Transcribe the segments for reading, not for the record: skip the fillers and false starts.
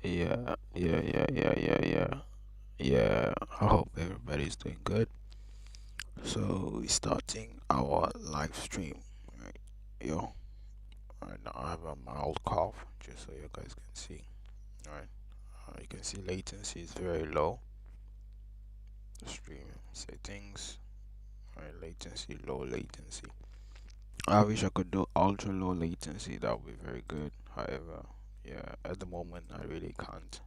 Yeah. Yeah, I hope everybody's doing good. So we're starting our live stream. Right, yo, right now I have a mild cough, just so you guys can see. Right, you can see latency is very low. The stream settings, right, latency, low latency. I wish I could do ultra low latency. That would be very good. However, yeah, at the moment I really can't.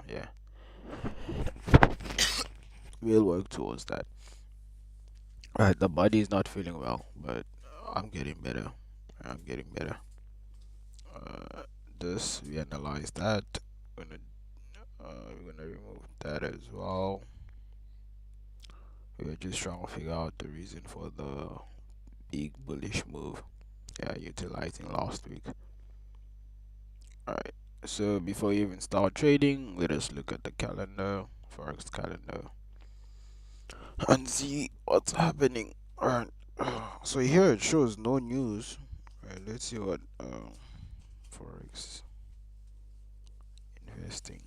Yeah, we'll work towards that. Right, the body is not feeling well, but I'm getting better. I'm getting better. Uh, this we analyze that. We're gonna remove that as well. We're just trying to figure out the reason for the big bullish move. Yeah, utilizing last week. Alright. So before you even start trading, let us look at the calendar, forex calendar, and see what's happening. Alright. So here it shows no news. Right, let's see what forex investing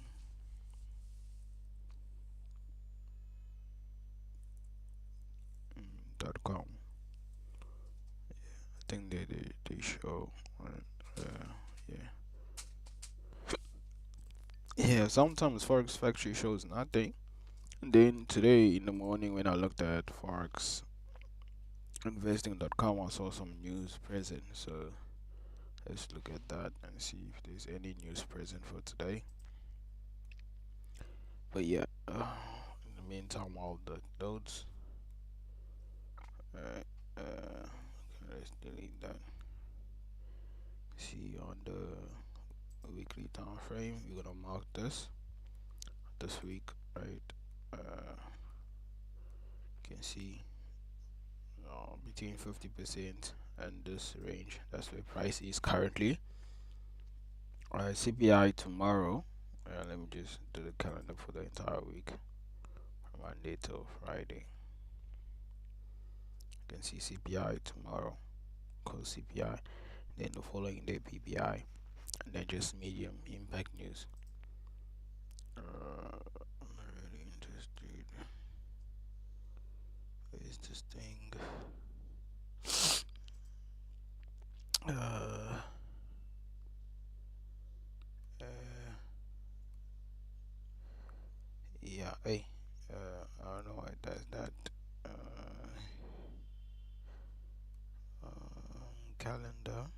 .com. I think they show. Right, yeah. Yeah, sometimes Forex Factory shows nothing. And then today in the morning when I looked at forexinvesting.com, I saw some news present. So let's look at that and see if there's any news present for today. But yeah, in the meantime, all the notes. Alright, let's delete that. See on the weekly time frame, we're gonna mark this week, right? You can see between 50% and this range. That's where price is currently. CPI tomorrow. Let me just do the calendar for the entire week, from Monday till Friday. You can see CPI tomorrow, close CPI, then the following day PPI, and then just medium impact news. I'm not really interested. Where is this thing? Uh, uh, yeah, hey, I don't know why it does that. Uh, calendar,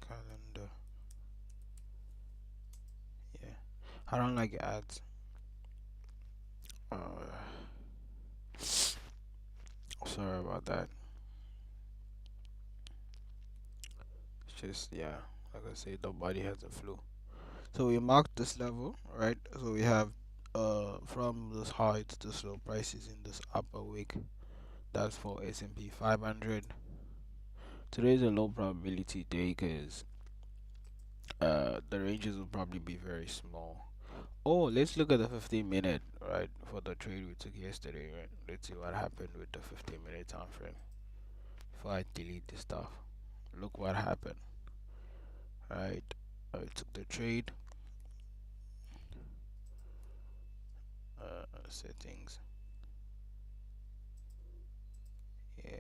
calendar. Yeah, I don't like ads. Uh, sorry about that. It's just yeah, like I say, the body has a flu. So we marked this level, right? So we have from this high to this low prices in this upper wick. That's for S&P 500. Today's a low probability day because the ranges will probably be very small. Oh, let's look at the 15-minute, right, for the trade we took yesterday, right? Let's see what happened with the 15-minute time frame. Before I delete this stuff, look what happened, right? I took the trade, settings, yeah.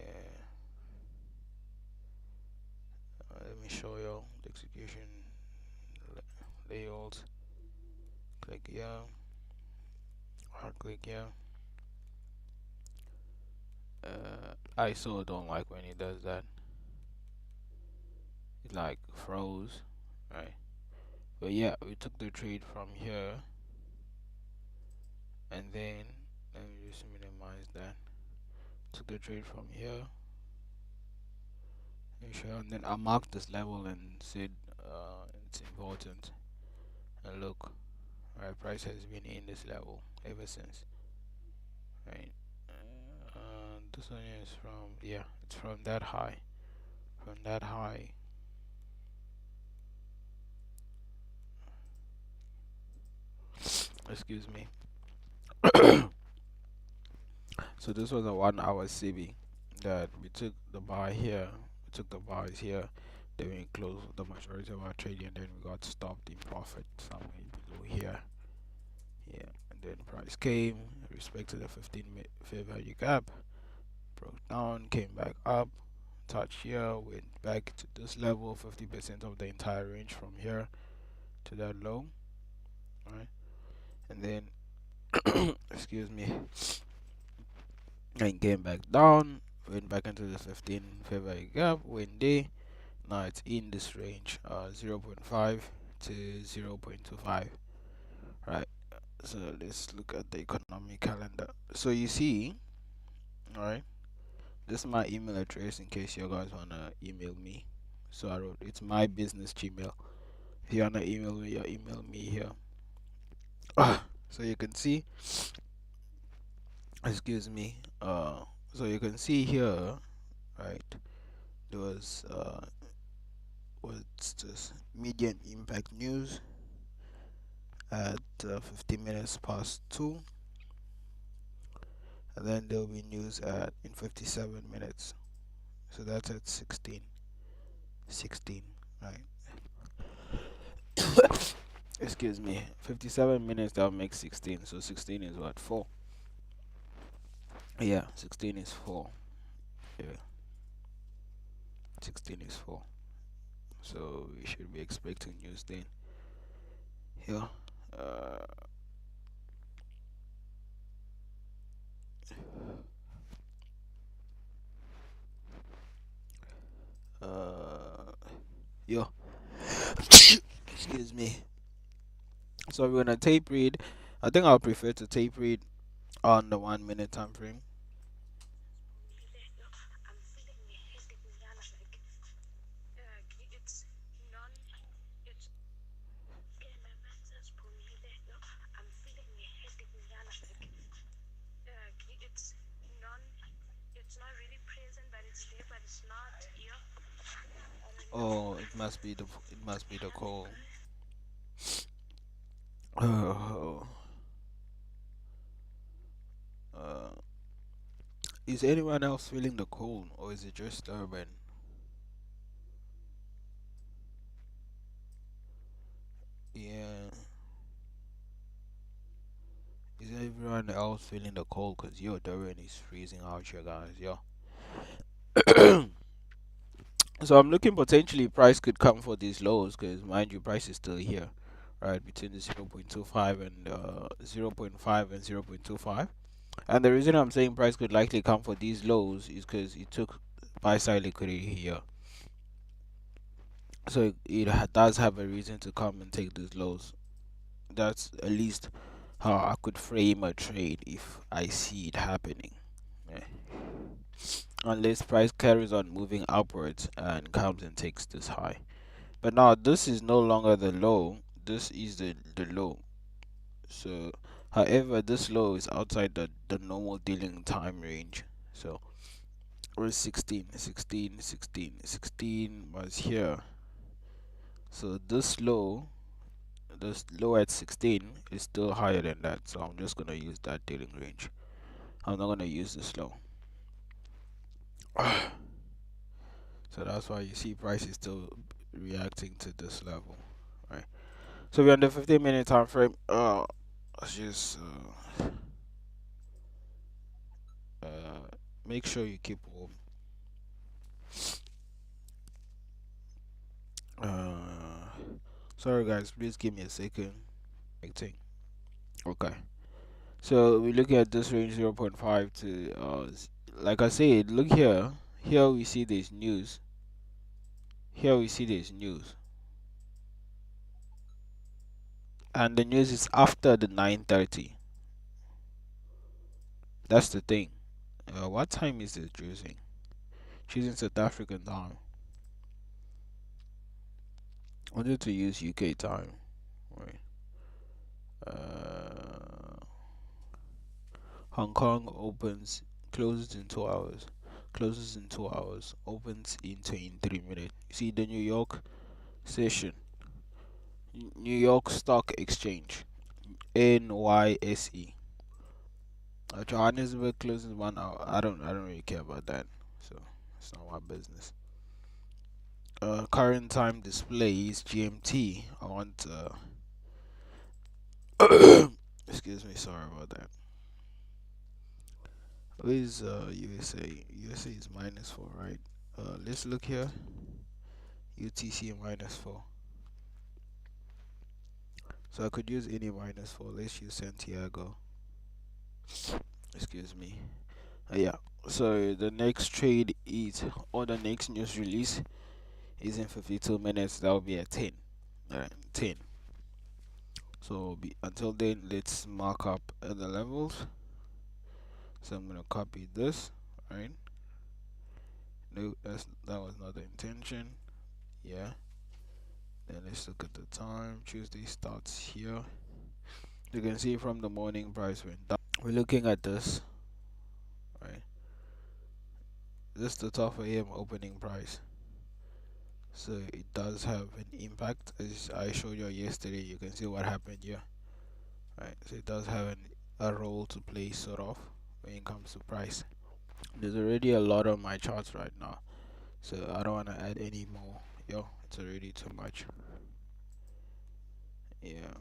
Let me show you the execution layouts. Click yeah, or click yeah. I so don't like when it does that. It like froze, right? But yeah, we took the trade from here, and then let me just minimize that. Took the trade from here, and then I marked this level and said it's important. And look, right, price has been in this level ever since, right? This one is from yeah, it's from that high, from that high. Excuse me. So this was a 1 hour CB that we took the buy here, we took the buys here, Then we closed the majority of our trading, and then we got stopped in profit somewhere below here. Yeah, and then price came, respect to the 15 fair value gap, broke down, came back up, touched here, went back to this level, 50% of the entire range from here to that low, right? And then, excuse me, and came back down, went back into the 15 fair value gap, went there. Now it's in this range, 0 0.5 to 0.25, right? So let's look at the economic calendar. So you see, all right, this is my email address in case you guys wanna email me. So I wrote it's my business Gmail. If you wanna email me, you email me here. So you can see, excuse me, so you can see here, right? There was what's this? Medium impact news at 15 minutes past 2, and then there'll be news at in 57 minutes. So that's at 16, right? Excuse me, 57 minutes that'll make 16. So 16 is what, 4? Yeah, 16 is 4. Yeah, 16 is 4. So we should be expecting news then. Yeah. Uh, uh, yeah. Excuse me. So we're gonna tape read. I think I'll prefer to tape read on the 1 minute time frame. Oh, it must be the call. Oh, uh, is anyone else feeling the cold, or is it just urban? Yeah, is everyone else feeling the cold? Cause yo, Durban is freezing out here, guys. Yo. So I'm looking potentially price could come for these lows, cause mind you, price is still here, right between the 0.25 and 0.5 and 0.25. And the reason I'm saying price could likely come for these lows is because it took buy side liquidity here. So it does have a reason to come and take these lows. That's at least how I could frame a trade if I see it happening. Yeah. Unless price carries on moving upwards and comes and takes this high. But now this is no longer the low. This is the low. So however this low is outside the normal dealing time range. So we're 16 was here. So this low at 16 is still higher than that. So I'm just gonna use that dealing range. I'm not gonna use this low. So that's why you see price is still reacting to this level, right? So we're on the 15-minute time frame. Let's just uh, make sure you keep warm. Uh, Sorry guys, please give me a second. Acting. Okay. So we look at this range 0.5 to like I said, look here. Here we see this news. Here we see this news. And the news is after the 9:30. That's the thing. What time is it choosing? Choosing South African time. I wanted to use UK time. Right. Uh, Hong Kong opens, closes in 2 hours. Closes in 2 hours. Opens in 3 minutes. See the New York session. New York Stock Exchange. NYSE. Johannesburg closes 1 hour. I don't really care about that. So it's not my business. current time display is GMT. I want excuse me, sorry about that. What is USA? USA is -4, right? Let's look here. UTC -4. So I could use any -4. Let's use Santiago. Excuse me. Yeah. So the next trade is, or the next news release is in 52 minutes. That will be at 10. Alright, 10. So until then, let's mark up the levels. So I'm gonna copy this. Right. No, that was not the intention. Yeah. Then let's look at the time. Tuesday starts here. You can see from the morning price went down. We're looking at this, right? This is the 12 a.m. opening price. So it does have an impact, as I showed you yesterday. You can see what happened here, right? So it does have a role to play, sort of, when it comes to price. There's already a lot on my charts right now, so I don't want to add any more. Yo, it's already too much. Yeah.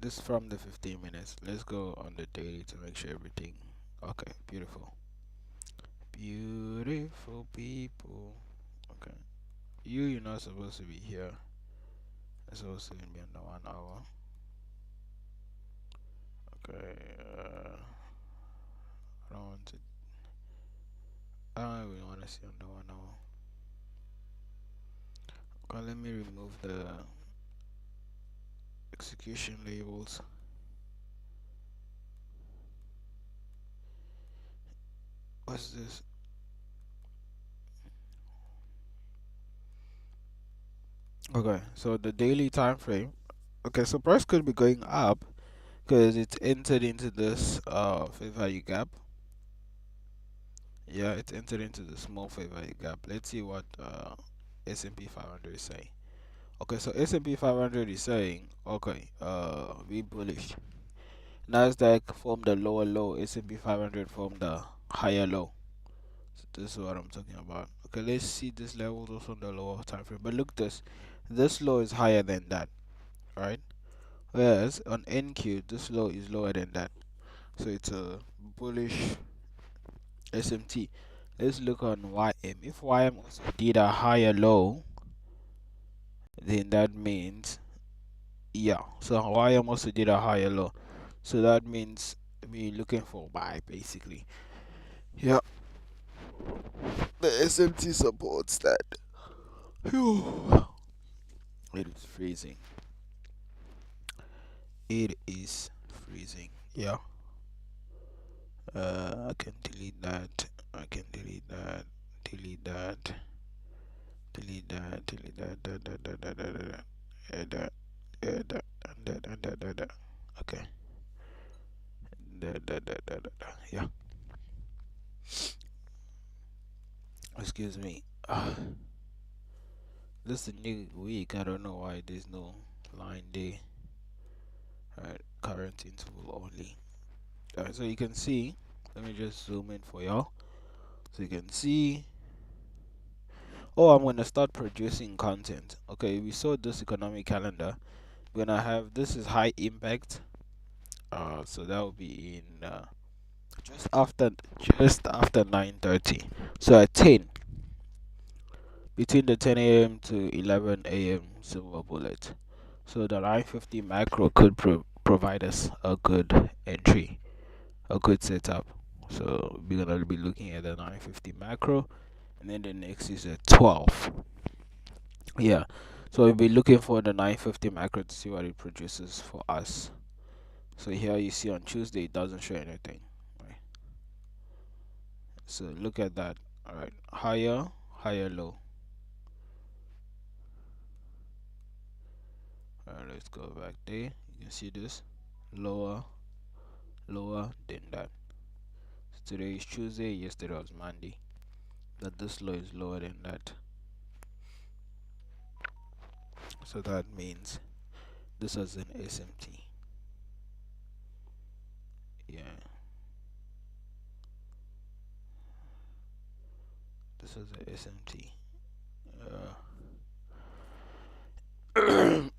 This from the 15 minutes. Let's go on the daily to make sure everything. Okay, beautiful. Beautiful people. Okay. You're not supposed to be here. It's supposed to be under 1 hour. Okay. I don't want to. I don't even want to see under 1 hour. Okay, let me remove the execution labels. What's this? Okay, so the daily time frame. Okay, so price could be going up because it's entered into this fair value gap. Yeah, it's entered into the small fair value gap. Let's see what S&P 500 is saying. Okay, so S&P 500 is saying, okay, be bullish. Nasdaq formed a lower low. S&P 500 formed a higher low. So this is what I'm talking about. Okay, let's see this level also on the lower time frame. But look, this low is higher than that, right? Whereas on NQ, this low is lower than that. So it's a bullish SMT. Let's look on YM. If YM also did a higher low, then that means, yeah. So YM also did a higher low. So that means we're looking for buy basically. Yeah. The SMT supports that. Phew. It is freezing. It is freezing. Yeah. I can delete that. I can delete that. Delete that. Delete that. Delete that. That. Add that. Add that. And that. And that. That. Okay. Yeah. Excuse me. This is a new week. I don't know why there's no line there. Alright. Current interval only. Alright. So you can see. Let me just zoom in for y'all. So you can see. Oh, I'm gonna start producing content. Okay, we saw this economic calendar. We're gonna have, this is high impact. So that will be in just after just after 9:30. So at 10, between the 10 a.m. to 11 a.m. silver bullet. So the 950 macro could provide us a good entry, a good setup. So we're gonna be looking at the 950 macro, and then the next is at 12. Yeah, so we'll be looking for the 950 macro to see what it produces for us. So here you see on Tuesday it doesn't show anything, right? So look at that. All right, higher low. All right, let's go back there. You can see this lower, lower than that. So today is Tuesday. Yesterday was Monday. That this low is lower than that. So that means this is an SMT. Yeah. this is a SMT.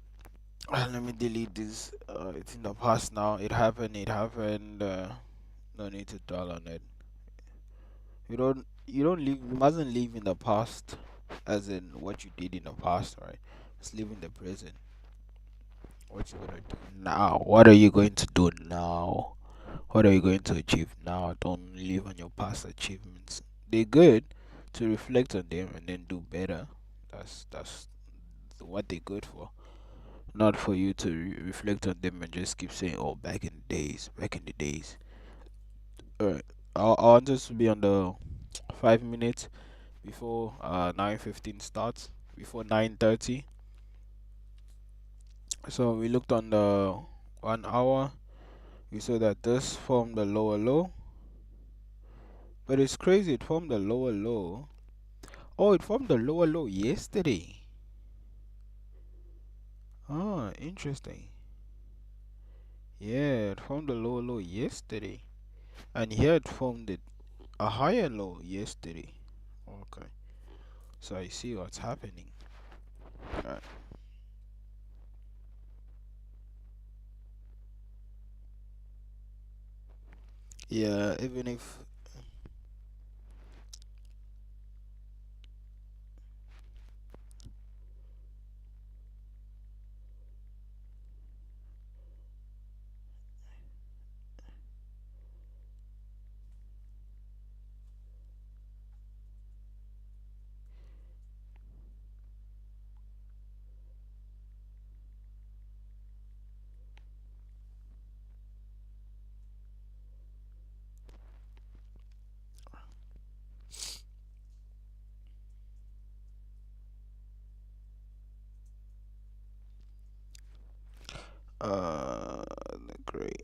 Let me delete this. It's in the past now. It happened. It happened. No need to dwell on it. You don't live. You mustn't live in the past, as in what you did in the past, right? Just live in the present. What you gonna do now? What are you going to do now? What are you going to achieve now? Don't live on your past achievements. They're good to reflect on them and then do better. That's what they're good for. Not for you to reflect on them and just keep saying, "Oh, back in the days, back in the days." All right, I want us to be on the 5 minutes before 9:15 starts, before 9:30. So we looked on the 1 hour. We saw that this formed the lower low, but it's crazy. It formed the lower low. Oh, it formed the lower low yesterday. Ah, interesting. Yeah, it formed the lower low yesterday, and here it formed a higher low yesterday. Okay, so I see what's happening. Alright. Yeah, even if uh, great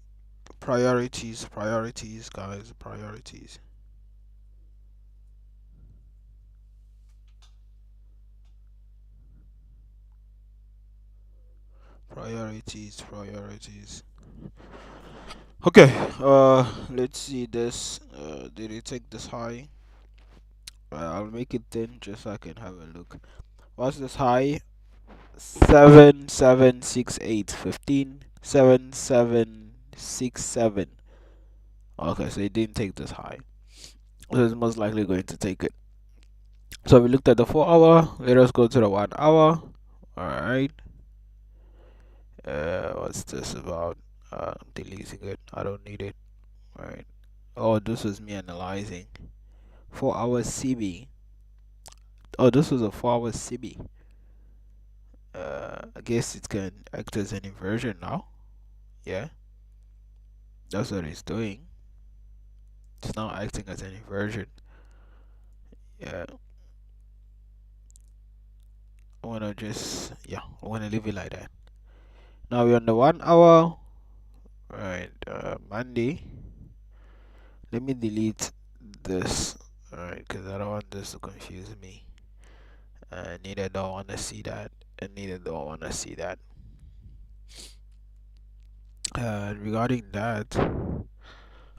priorities, guys, priorities. Okay, let's see this. Did it take this high? I'll make it 10 just so I can have a look. What's this high? 7768 15 7767. Okay, so it didn't take this high. So it's most likely going to take it. So we looked at the 4 hour. Let us go to the 1 hour. Alright. What's this about? I'm deleting it. I don't need it. Alright. Oh, this was me analyzing. 4 hours CB. Oh, this was a 4 hour CB. I guess it can act as an inversion now. Yeah, that's what it's doing. It's now acting as an inversion. Yeah, I wanna leave it like that. Now we're on the 1 hour. Right, Monday. Let me delete this. Alright, because I don't want this to confuse me. Neither do I want to see that, and neither do I want to see that. Regarding that,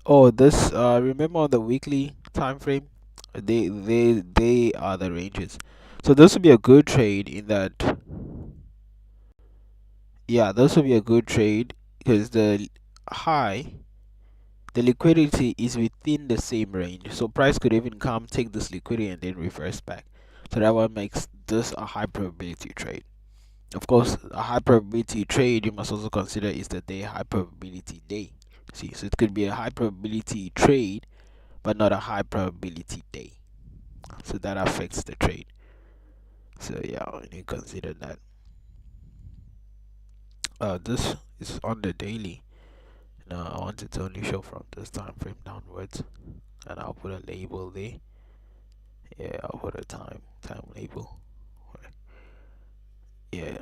oh, this remember on the weekly time frame, they are the ranges. So this would be a good trade in that. Yeah, this would be a good trade because high, the liquidity is within the same range. So price could even come take this liquidity and then reverse back. So that one makes this a high probability trade. Of course, a high probability trade you must also consider is the day high probability day. See, so it could be a high probability trade, but not a high probability day. So that affects the trade. So yeah, we need to consider that. This is on the daily. Now I want it to only show from this time frame downwards, and I'll put a label there. Yeah, I'll put a time label. Yeah.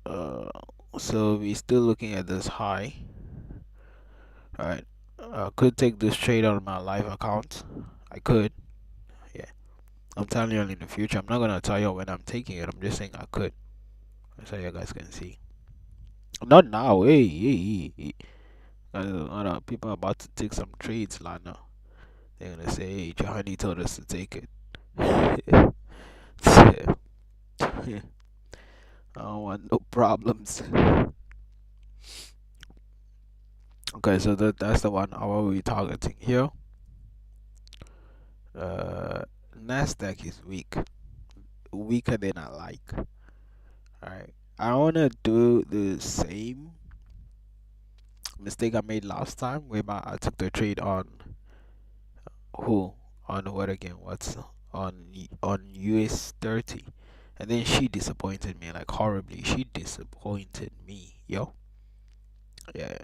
Uh, so we're still looking at this high. Alright. I could take this trade on my live account. I could. Yeah. I'm telling you in the future. I'm not gonna tell you when I'm taking it. I'm just saying I could. So you guys can see. Not now. Hey. People are about to take some trades, Lana. They're gonna say, hey, Johanny told us to take it. I don't want no problems. Okay, so that's the 1 hour we're targeting here. Uh, Nasdaq is weak, weaker than I like. Alright, I wanna do the same mistake I made last time, where I took the trade on who on what again? What's on US 30, and then she disappointed me like horribly. She disappointed me, yo. Yeah.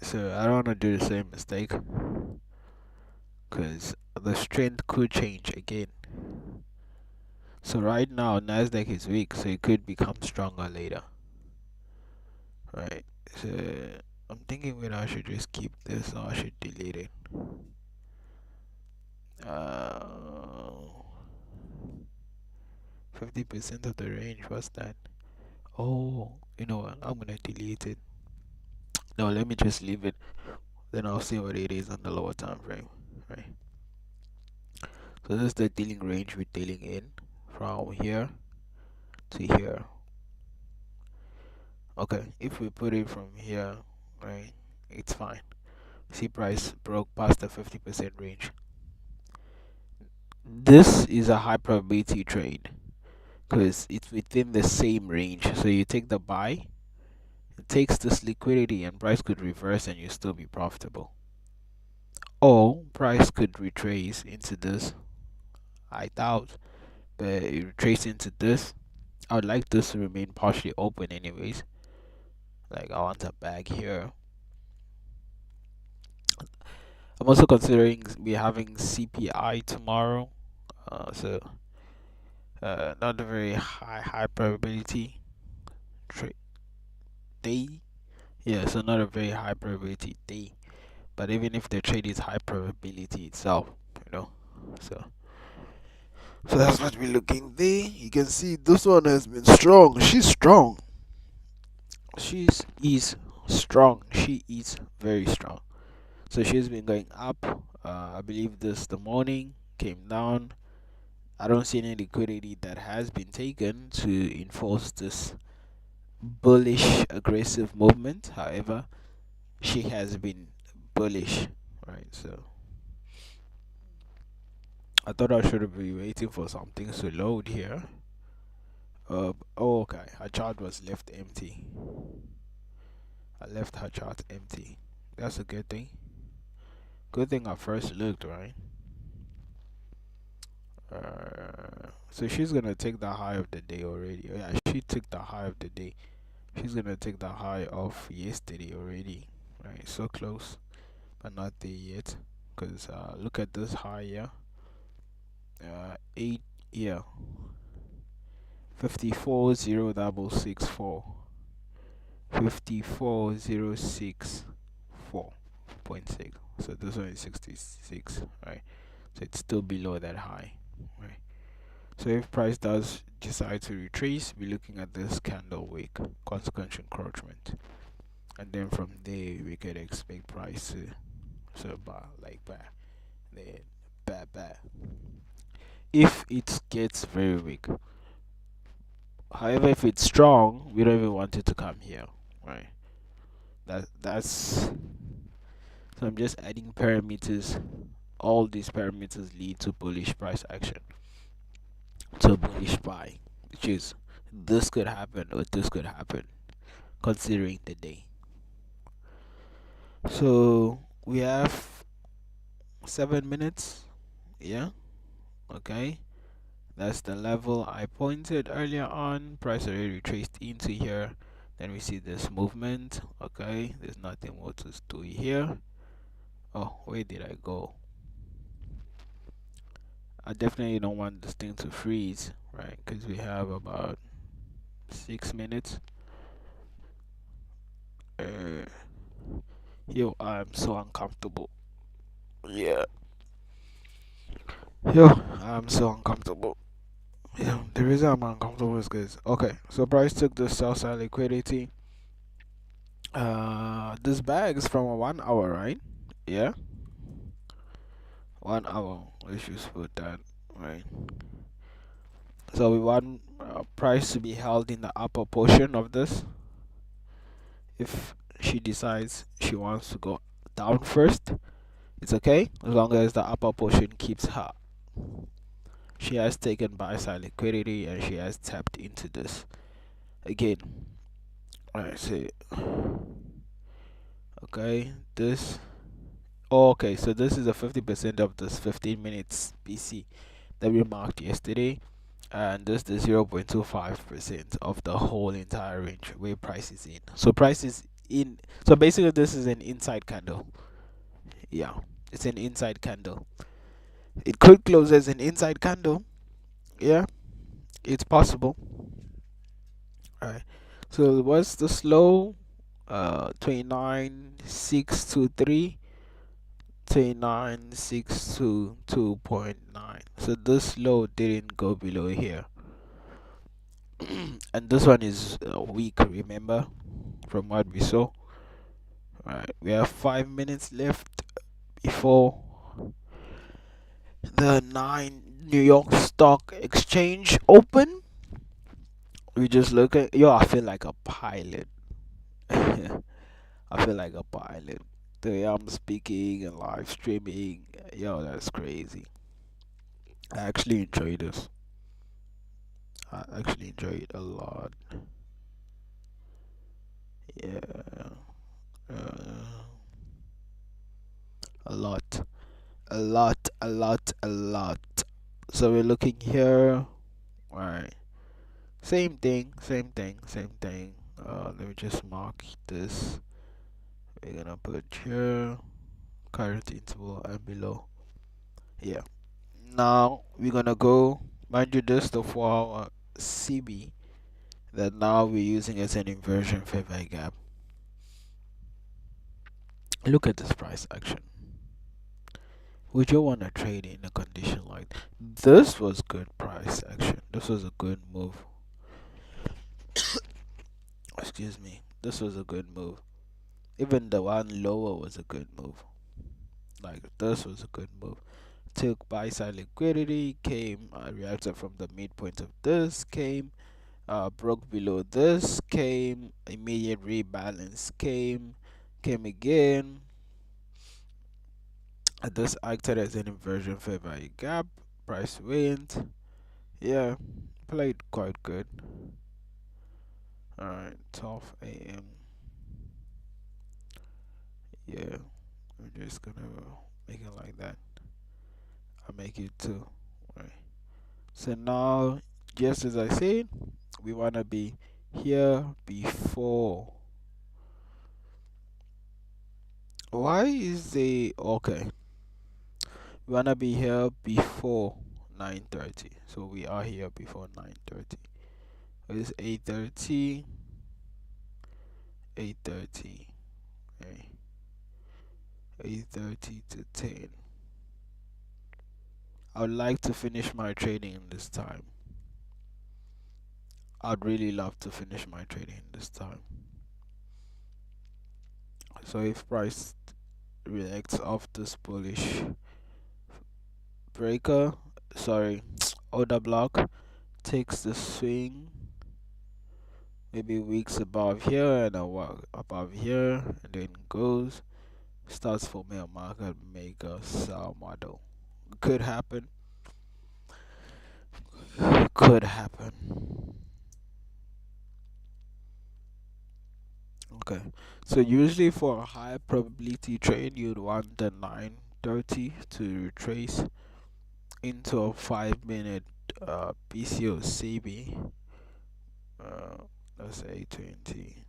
So I don't wanna do the same mistake, cause the strength could change again. So right now Nasdaq is weak, so it could become stronger later. Right. So I'm thinking whether I should just keep this or I should delete it. Uh, 50% of the range. What's that? Oh, you know what? I'm gonna delete it. No, let me just leave it. Then I'll see what it is on the lower time frame. Right. So this is the dealing range we're dealing in from here to here. Okay, if we put it from here, right, it's fine. See, price broke past the 50% range. This is a high probability trade because it's within the same range. So you take the buy, it takes this liquidity, and price could reverse and you still be profitable. Or price could retrace into this. I doubt, but it retrace into this. I would like this to remain partially open, anyways. Like, I want a bag here. I'm also considering we having CPI tomorrow. So not a very high probability trade day. Yeah, so not a very high probability day. But even if the trade is high probability itself, you know. So that's what we're looking there. You can see this one has been strong. She's strong. Is strong. She is very strong. So she's been going up. I believe the morning came down. I don't see any liquidity that has been taken to enforce this bullish aggressive movement. However, she has been bullish, right? So I thought I should be waiting for something to load here. Oh, okay. Her chart was left empty. I left her chart empty. That's a good thing. Good thing I first looked, right? So she's gonna take the high of the day already. Oh, yeah, she took the high of the day. She's gonna take the high of yesterday already. Right, so close, but not there yet. Cause look at this high here. 8 yeah, 540664. 54064.6. So this one is 66, right? So it's still below that high, right? So if price does decide to retrace, we're looking at this candle wick, consequential encroachment, and then from there we could expect price to buy like that, then bad. If it gets very weak, however, if it's strong, we don't even want it to come here, right? That's so I'm just adding parameters. All these parameters lead to bullish price action, to bullish buy, which is this could happen or this could happen considering the day. So we have 7 minutes. Yeah, okay. That's the level I pointed earlier on. Price already retraced into here. Then we see this movement. Okay, there's nothing more to do here. Oh, where did I go? I definitely don't want this thing to freeze, right? Because we have about 6 minutes. Uh, yo, I'm so uncomfortable. Yeah. Yo, I'm so uncomfortable. Yeah, the reason I'm uncomfortable is because, okay, so price took the sell side liquidity. This bag is from a 1 hour, right? Yeah, 1 hour. Let's just put that right? So we want price to be held in the upper portion of this. If she decides she wants to go down first, it's okay as long as the upper portion keeps her. She has taken buy side liquidity and she has tapped into this again. Alright, so okay, this. Oh, okay, so this is a 50% of this 15 minutes BC that we marked yesterday, and this is the 0.25% of the whole entire range where price is in. So price is in. So basically, this is an inside candle. Yeah, it's an inside candle. It could close as an inside candle. Yeah, it's possible. Alright. So what's the slow? 29,623, 29,622.9. So this low didn't go below here. And this one is weak, remember, from what we saw. Right, we have 5 minutes left before the 9 New York Stock Exchange open. We just look at, yo, I feel like a pilot. I feel like a pilot. The way I'm speaking and live streaming, yo, that's crazy. I actually enjoy this. I actually enjoy it a lot. Yeah, uh, a lot, a lot, a lot, a lot. So we're looking here. Right. Same thing, same thing, same thing. Let me just mark this. We're gonna put here current interval and below. Yeah. Now we're gonna go. Mind you, this the 4 hour CB that now we're using as an inversion fair value gap. Look at this price action. Would you want to trade in a condition like this? Was good price action. This was a good move. Excuse me. This was a good move. Even the one lower was a good move. Like this was a good move. Took buy side liquidity, came reacted from the midpoint of this, came broke below this, came immediate rebalance, came again. This acted as an inversion fair value gap. Price went. Yeah, played quite good. Alright, 12 a.m. Yeah, we're just gonna make it like that. I make it too. Right. So now, just as I said, we wanna be here before. Why is the okay? We wanna be here before 9:30. So we are here before 9:30. It's 8:30. 8:30. Okay. 8:30 to 10. I would like to finish my trading in this time. I'd really love to finish my trading in this time. So if price reacts off this bullish breaker, sorry, order block, takes the swing, maybe weeks above here and a walk above here, and then goes, starts for me a market maker sell model. Could happen. Could happen. Okay. So usually for a high probability trade, you'd want the 9:30 to retrace into a 5 minute PCO CB. Uh, let's say 20,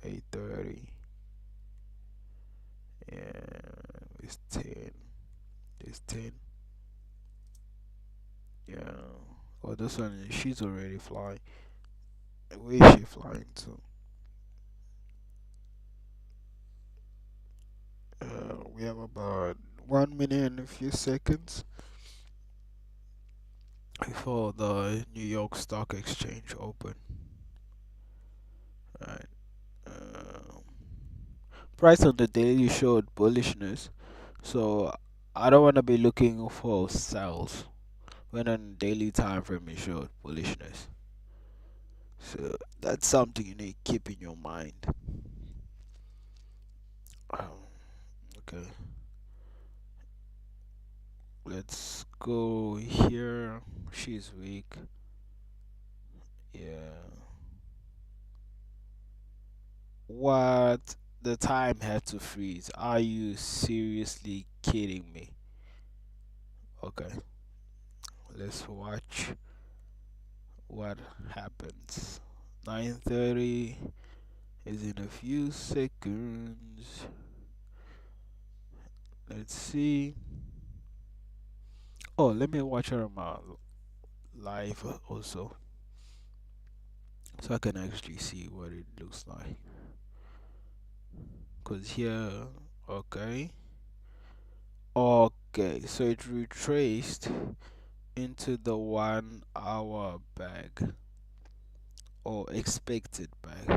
8:30. Yeah, it's 10. It's 10. Yeah. Oh, this one, she's already flying. Where is she flying to? We have about 1 minute and a few seconds before the New York Stock Exchange open. Right. Um, Price on the daily showed bullishness, so I don't want to be looking for sells. when on daily time frame it showed bullishness. So that's something you need to keep in your mind. Um, okay, let's go here. She's weak. Yeah. What? The time had to freeze. Are you seriously kidding me? Okay, let's watch what happens. 9:30 is in a few seconds. Let's see. Oh, let me watch her on my live also, so I can actually see what it looks like. Cause here, okay, okay, so it retraced into the 1 hour bag or expected bag.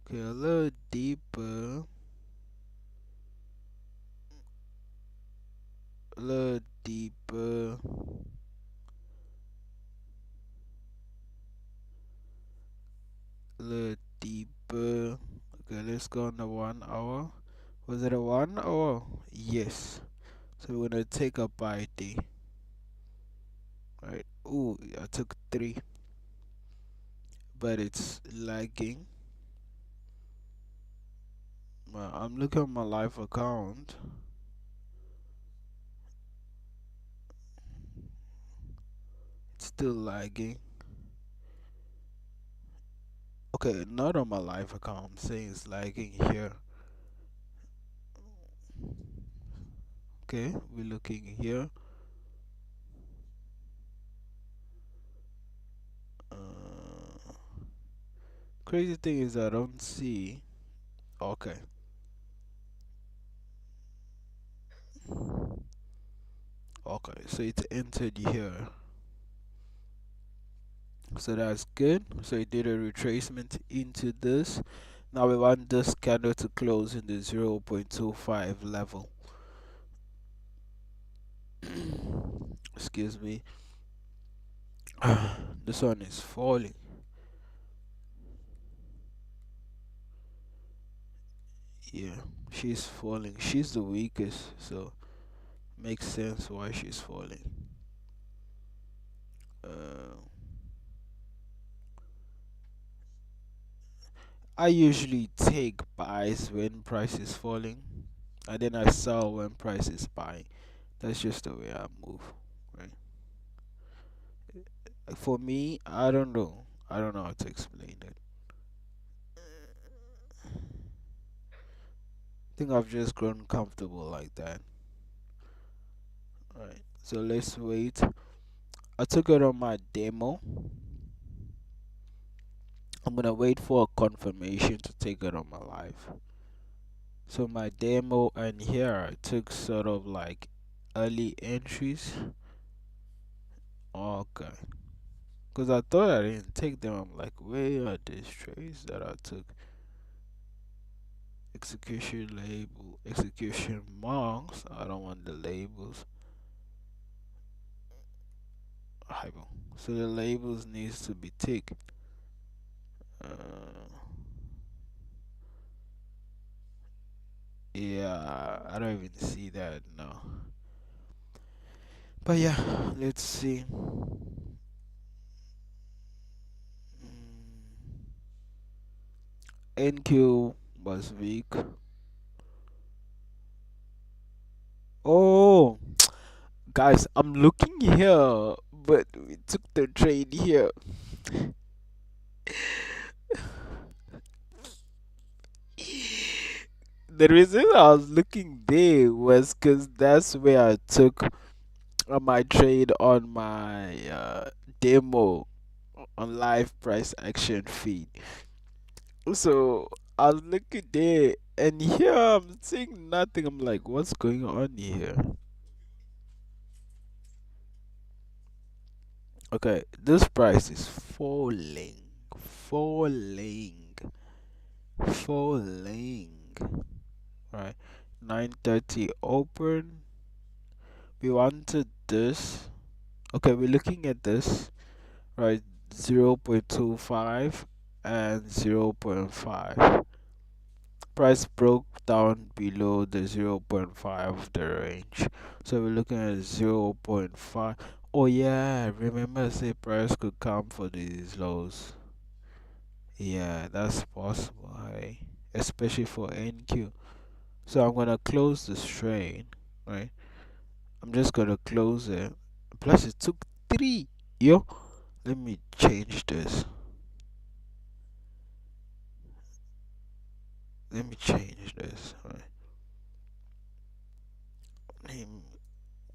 Okay, a little deeper, a little deeper, a little deeper. Okay, let's go on the 1 hour. Was it a 1 hour? Yes. So we're gonna take a by day. Right. Ooh, I took three, but it's lagging. I'm looking at my live account. It's still lagging. Okay, not on my live account. I'm saying it's lagging here. Okay, we're looking here. Uh, Crazy thing is I don't see. Okay. Okay, so it's entered here. So that's good. So it did a retracement into this. Now we want this candle to close in the 0.25 level. Excuse me. This one is falling. Yeah, she's falling. She's the weakest, so makes sense why she's falling. Uh, I usually take buys when price is falling, and then I sell when price is buying. That's just the way I move, right? For me, I don't know. I don't know how to explain it. I think I've just grown comfortable like that. Alright, so let's wait. I took it on my demo. I'm gonna wait for a confirmation to take it on my live. So my demo and here I took sort of like early entries. Okay. Because I thought I didn't take them. I'm like, where are these trades that I took? Execution label, execution marks. I don't want the labels. Hypo. So the labels needs to be ticked. Uh, yeah, I don't even see that now. But yeah, let's see. NQ was weak. Oh, guys, I'm looking here, but we took the trade here. The reason I was looking there was because that's where I took my trade on my demo on live price action feed. So I was looking there, and here I'm seeing nothing. I'm like, what's going on here? Okay, this price is falling, falling. Right, 9:30 open. We wanted this. Okay, we're looking at this, right? 0.25 and 0.5. Price broke down below the zero point 0.5 of the range. So we're looking at zero point 0.5. Oh yeah, remember say price could come for these lows. Yeah, that's possible, hey? Especially for NQ. So I'm gonna close this trade, right? I'm just gonna close it. Plus it took three. Yo, let me change this. Let me change this. Right? Name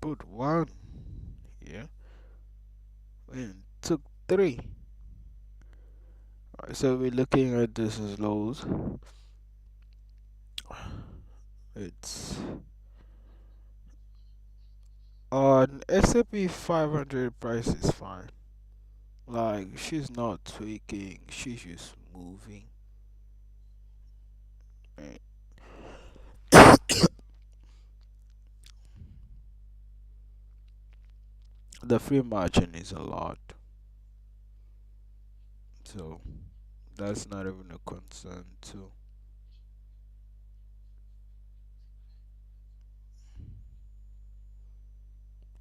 put one. Yeah. And took three. Alright, so we're looking at this as lows. It's on S&P 500 price is fine. Like she's not tweaking, she's just moving. Right? The free margin is a lot, so that's not even a concern too.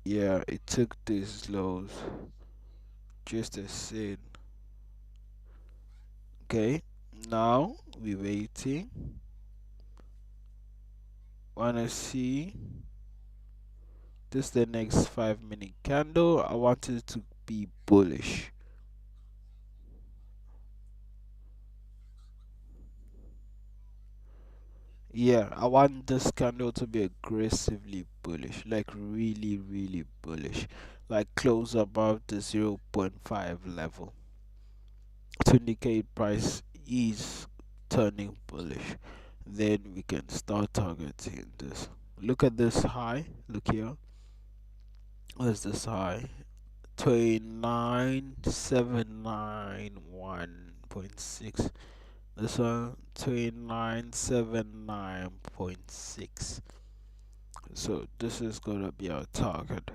Yeah, it took these lows just as said. Okay, now we waiting. Wanna see this the next 5 minute candle? I want it to be bullish. Yeah, I want this candle to be aggressively bullish, like really, really bullish, like close above the zero point 0.5 level to indicate price is turning bullish. Then we can start targeting this. Look at this high. Look here. What's this high? 29791.6. This one 29799.6. So this is gonna be our target.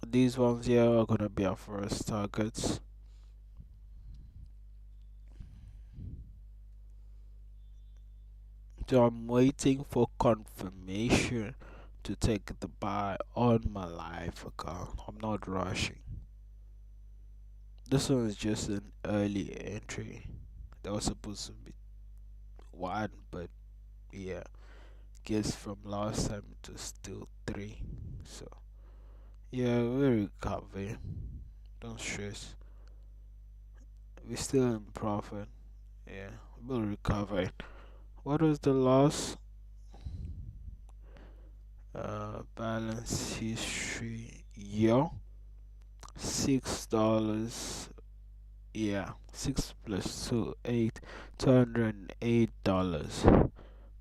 These ones here are gonna be our first targets. So I'm waiting for confirmation to take the buy on my live account. I'm not rushing. This one is just an early entry. That was supposed to be one, but yeah, guess from last time it was still three. So yeah, we're recovering. Don't stress. We're still in profit. Yeah, we'll recover. What was the loss? Balance history. Yo, $6. Yeah, 6 plus 2, 8, $208.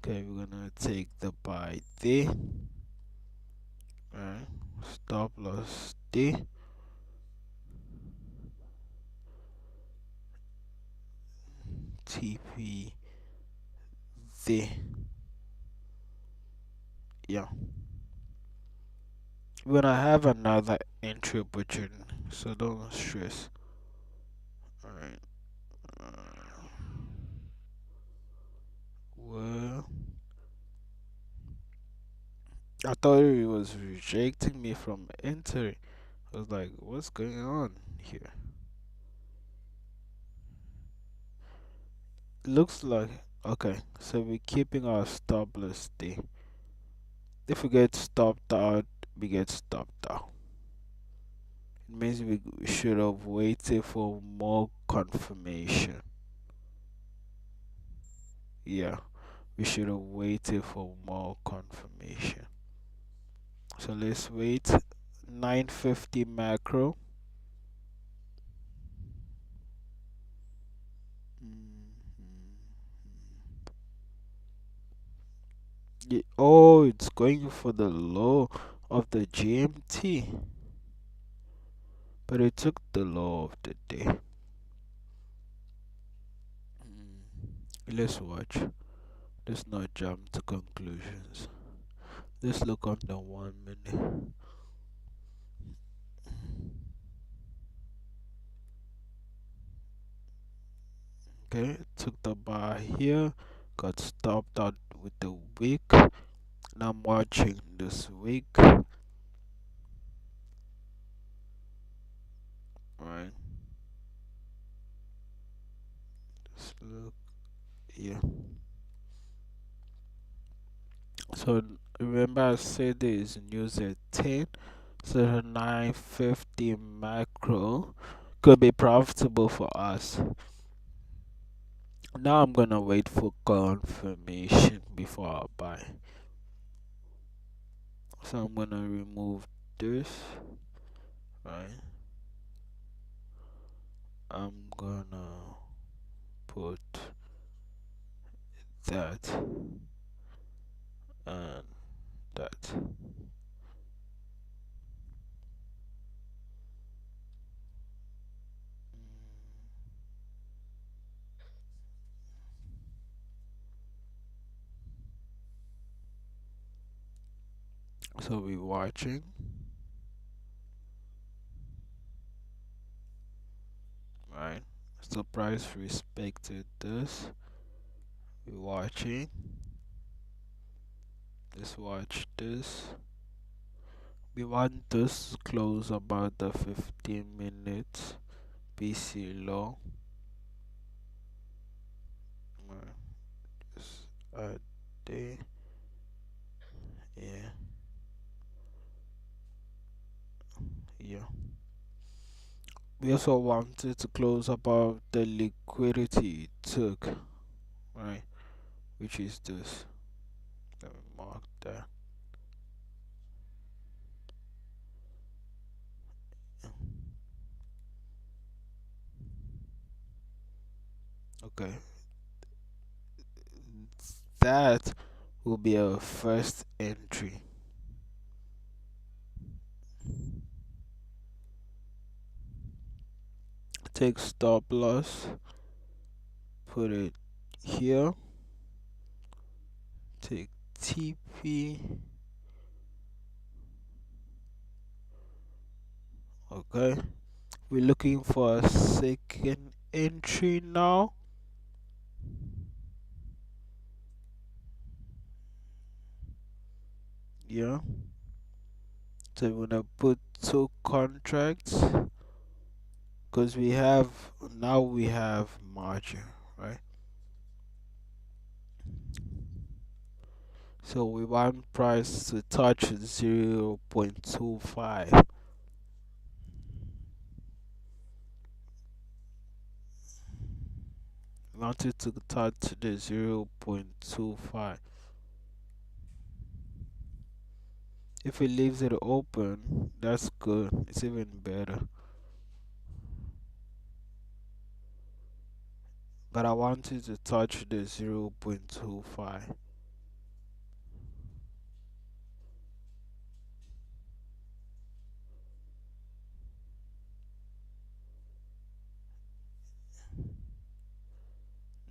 Okay, we're gonna take the buy there. Alright, stop loss there. TP there. Yeah, we're gonna have another entry opportunity, so don't stress. Alright. Well, I thought it was rejecting me from entering. I was like, what's going on here? Looks like okay, so we're keeping our stop loss there. If we get stopped out, we get stopped out. It means we should have waited for more confirmation. Yeah, we should have waited for more confirmation. So let's wait. 950 macro. Oh, it's going for the low of the GMT, but it took the low of the day. Let's watch. Let's not jump to conclusions. Let's look on the 1 minute. Okay, took the bar here, got stopped out with the wick. Now I'm watching this wick, right? Just look here. So remember I said there is news at 10, so the 950 macro could be profitable for us. Now I'm gonna wait for confirmation before I buy. So I'm gonna remove this, right? I'm gonna put that and that. So we're watching, right? So price respected this. We're watching. Let's watch this. We want this to close about the 15 minutes PC low. Right, just there. Yeah, yeah. We also wanted to close above the liquidity it took, right? Which is this. Let me mark that. Okay, that will be our first entry. Take stop loss, put it here. Take TP. Okay, we're looking for a second entry now. Yeah, so we're gonna put two contracts because we have margin, right? So we want price to touch 0.25. We want it to touch the 0.25. If it leaves it open, that's good. It's even better. But I want it to touch the 0.25.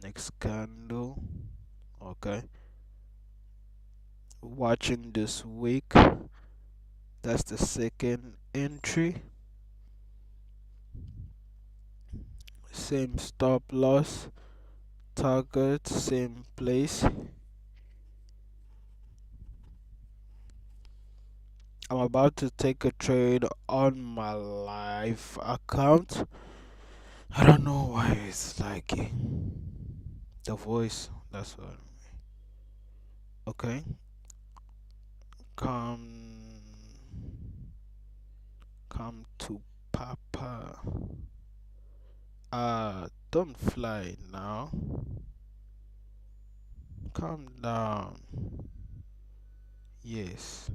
Next candle. Okay. Watching this week. That's the second entry. Same stop loss. Target, same place. I'm about to take a trade on my live account. I don't know why it's lagging. The voice, that's what. Okay. Come, come to Papa. Don't fly now. Calm down. Yes.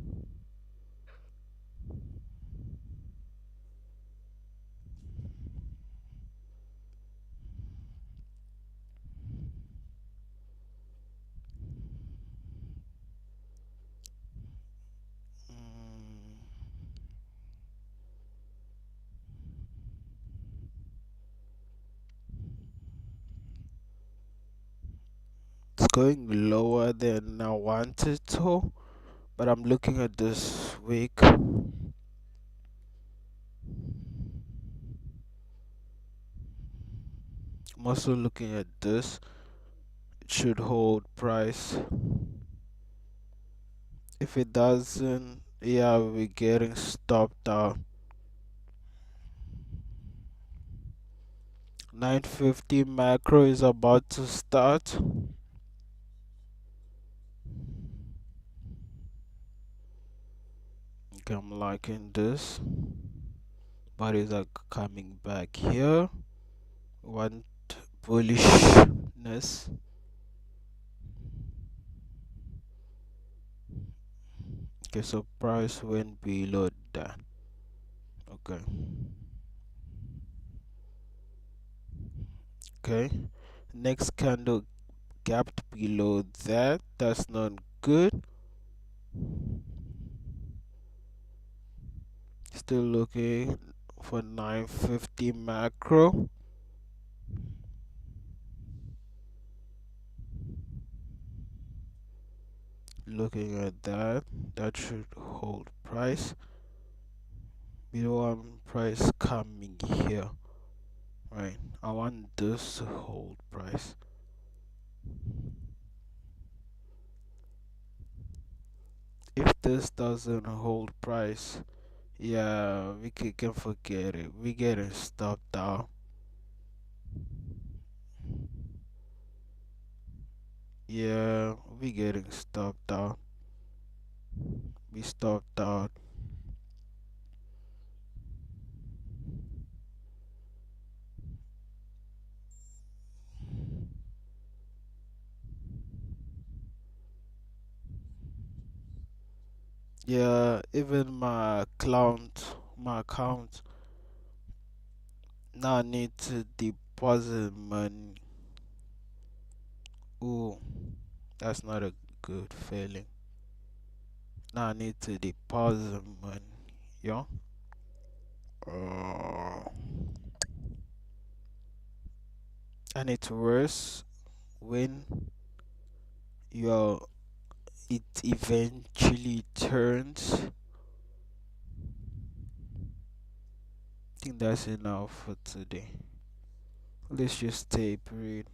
Mm, it's going lower than I wanted to, but I'm looking at this week. I'm also looking at this. It should hold price. If it doesn't, yeah, we're getting stopped out. 950 macro is about to start. Okay, I'm liking this. Bodies are coming back here. Want bullishness. Okay, so price went below that. Okay. Okay. Next candle gapped below that. That's not good. Still looking for 950 macro. Looking at that. That should hold price. We don't want price coming here. Right. I want this to hold price. If this doesn't hold price, yeah, we can forget it. We getting stopped out. Yeah, we getting stopped out. We stopped out. Yeah, even my account now need to deposit money. Ooh, that's not a good feeling. Now I need to deposit money. Yo. Uh, and it's worse when your it eventually turns. I think that's enough for today. Let's just tape read.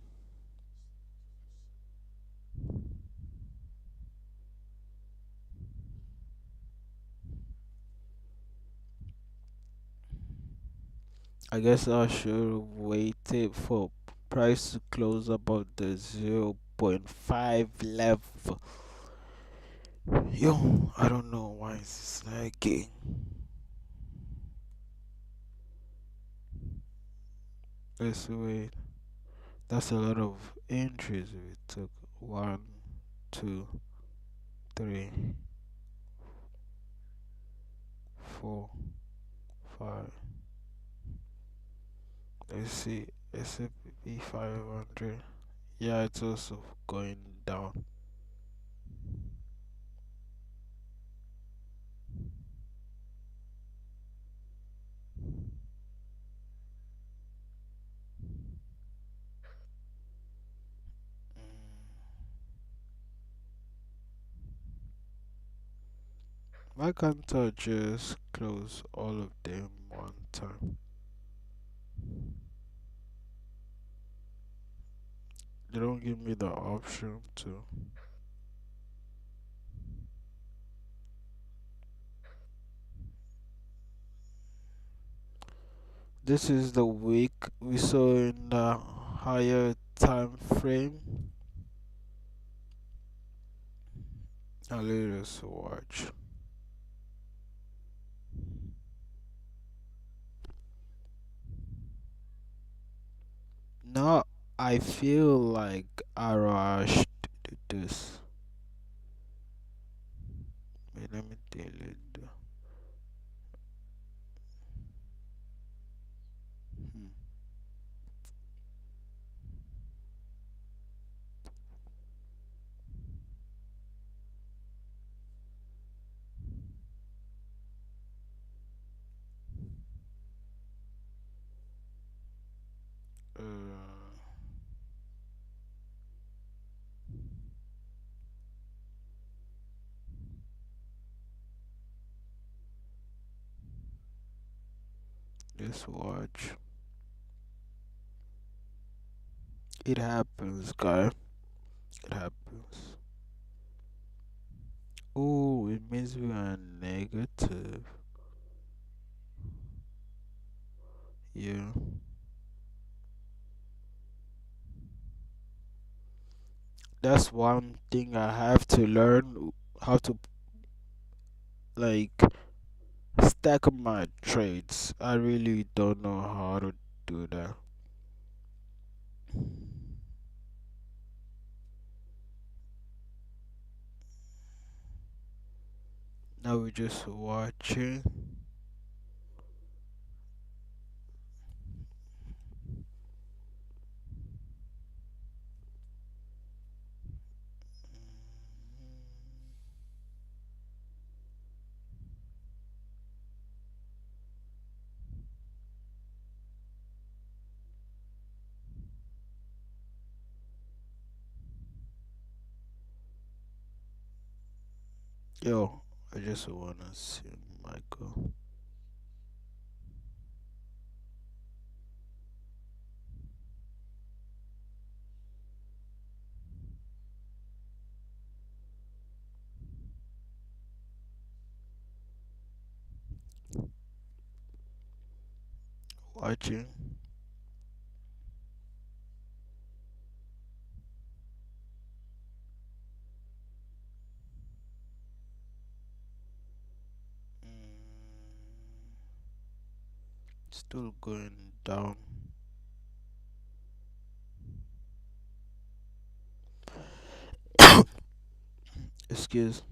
I guess I should wait it for price to close about the zero point 0.5 level. Yo, I don't know why it's lagging. Let's wait. That's a lot of entries we took. One, two, three, four, five. Let's see. S&P 500. Yeah, it's also going down. Mm. Why can't I just close all of them one time? They don't give me the option to. This is the week we saw in the higher time frame. Now let us watch. Now I feel like I rushed this. Wait, let me delete. Hmm. Uh, let's watch. It happens, guy. It happens. Oh, it means we are negative. Yeah. That's one thing I have to learn how to like stack up my trades. I really don't know how to do that. Now we're just watching. Yo, I just wanna see Michael watching. Still going down. Excuse.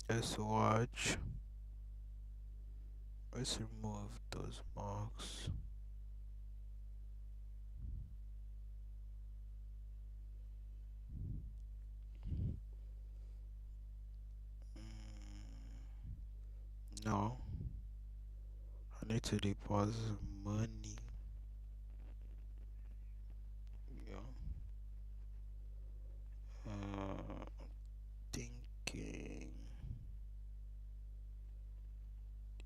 Let's watch. Let's remove those marks. No, I need to deposit money. Yeah. Thinking.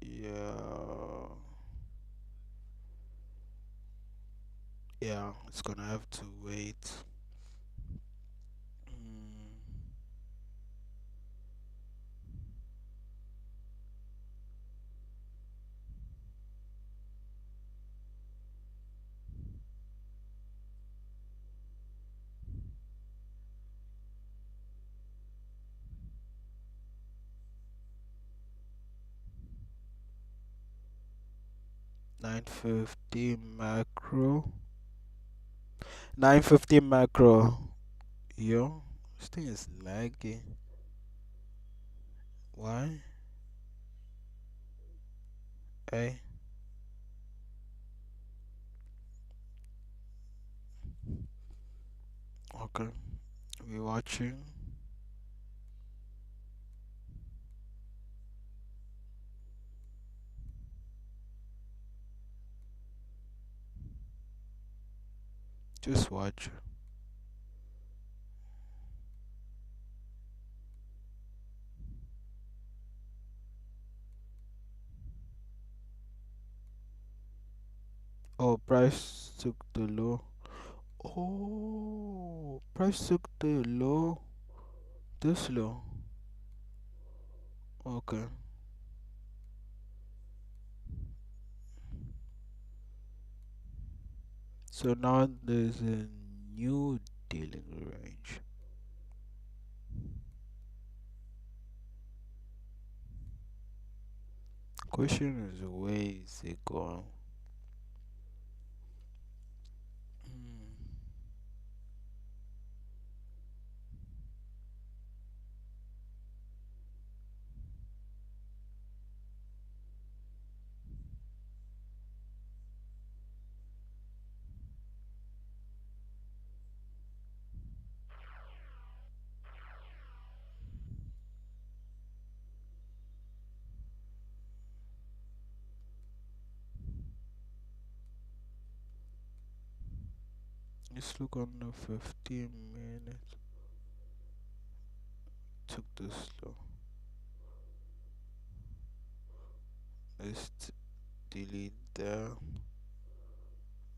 Yeah. Yeah, it's gonna have to wait. 950 macro. 950 macro. Yo, this thing is laggy. Why? Hey, okay. We watching. Just watch. Oh, price took the low. Oh, price took the low. This low. Okay. So now there's a new dealing range. Question is where is it going? Hmm. Let's look on the 15 minutes. Took this slow. Let's delete that.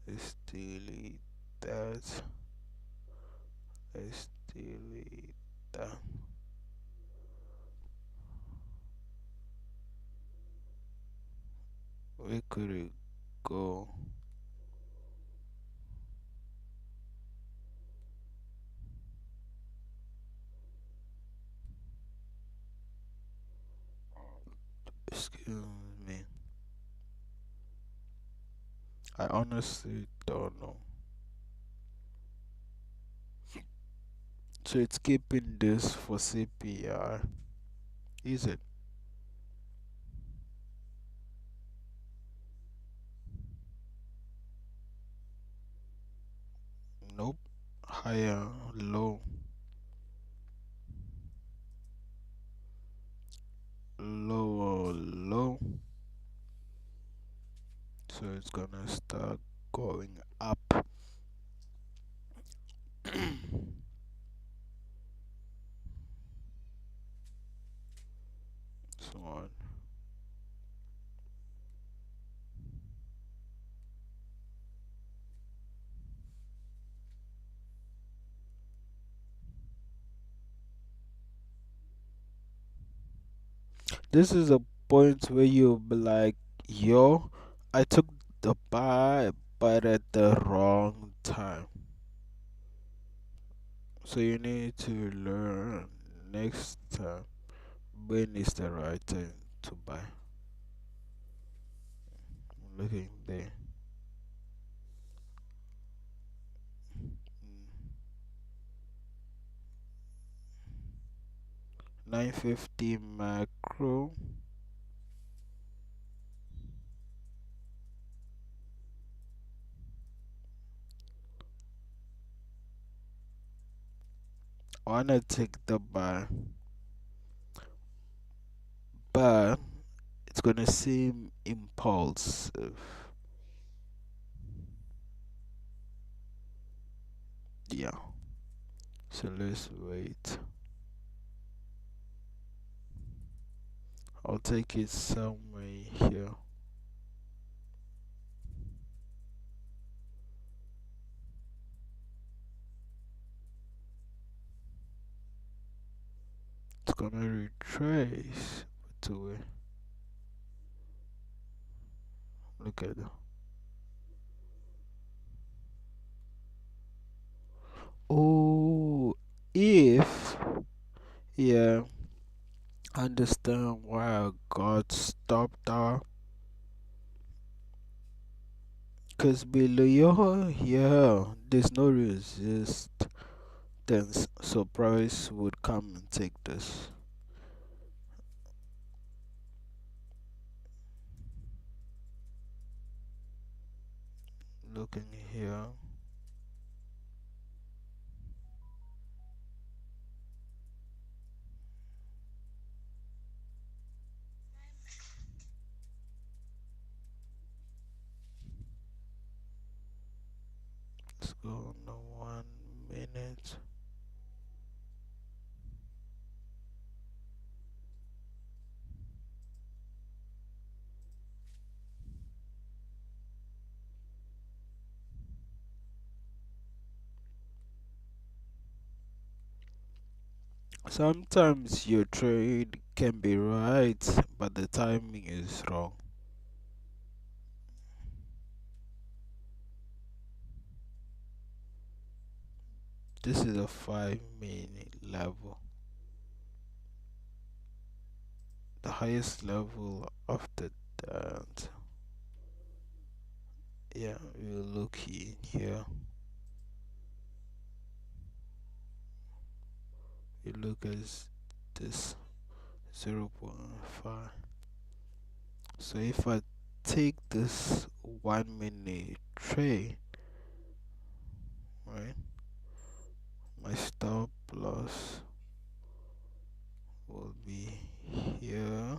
Let's delete that. Let's delete that. Where could it go? Excuse me. I honestly don't know. So it's keeping this for CPR. Is it? Nope. Higher, low, lower, low. So it's gonna start going up. So on. This is a point where you'll be like, yo, I took the buy, but at the wrong time. So you need to learn next time when is the right time to buy. Looking there. 950 macro. I wanna take the buy, but it's gonna seem impulsive. Yeah. So let's wait. I'll take it somewhere here. It's gonna retrace to it. Look at that. Oh, if yeah, understand why I got stopped out. Cause below yeah, there's no resistance, so price would come and take this. Looking here, let's go on the 1 minute. Sometimes your trade can be right, but the timing is wrong. This is a 5 minute level, the highest level after that. Yeah, we'll look in here. We look at this 0.5. So if I take this 1 minute trade, right, my stop loss will be here.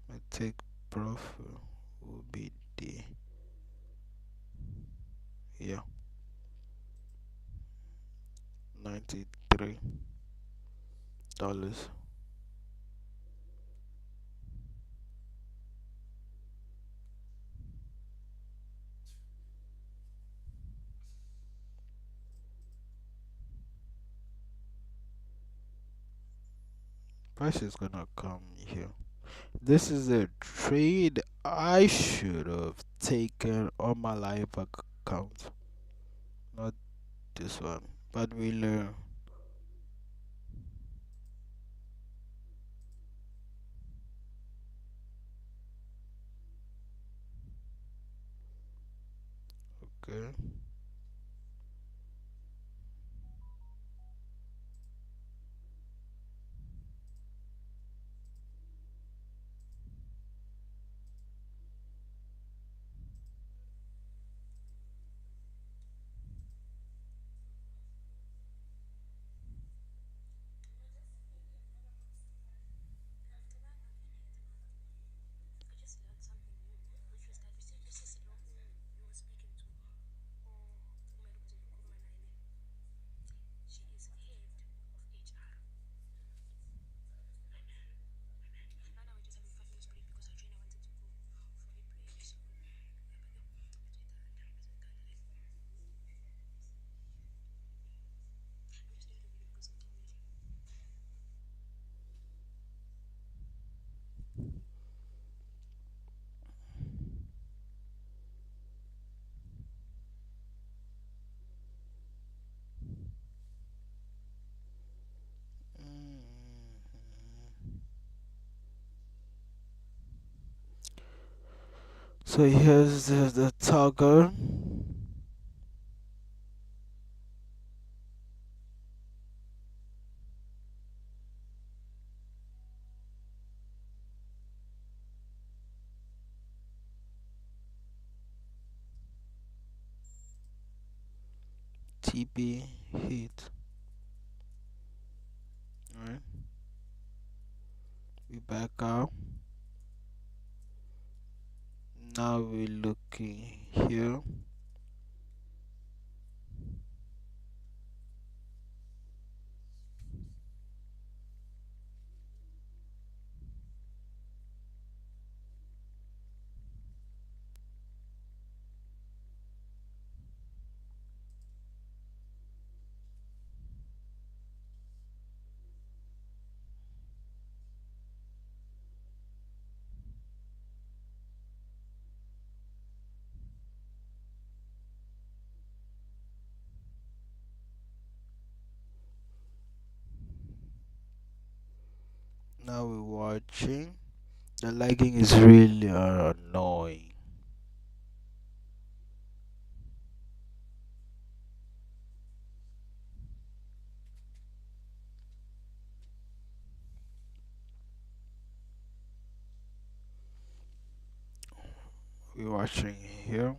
My take profit will be there. $93. Price is gonna come here. This is a trade I should have taken on my live account, not this one. But we learn. Okay. Mhm. So here's the toggle. TP hit. Alright. We back out. Now we're looking here. Now we're watching. The lagging is really annoying. We're watching here.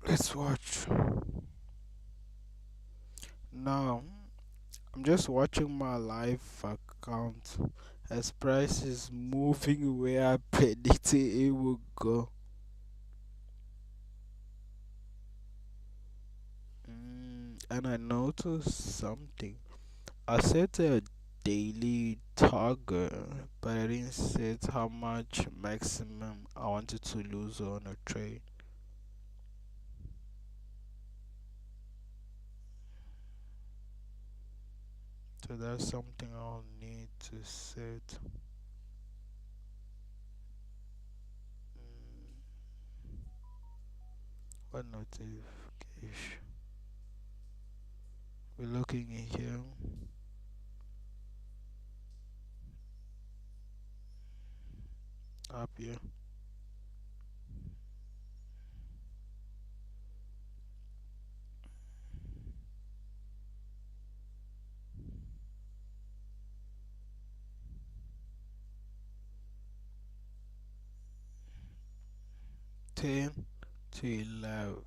Let's watch. Now I'm just watching my live account as price is moving where I predicted it would go. And I noticed something. I set a daily target, but I didn't set how much maximum I wanted to lose on a trade. So that's something I'll need to set. What notification? We're looking in here. Up here. 10 to 11.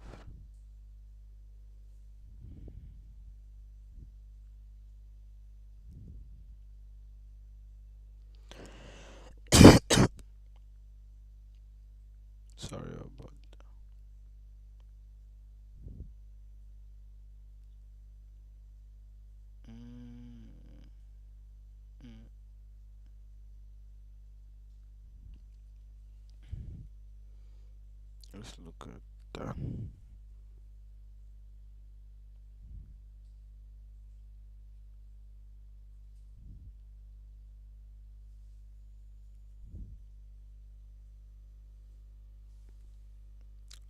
Sorry about mm, mm. Let's look at that.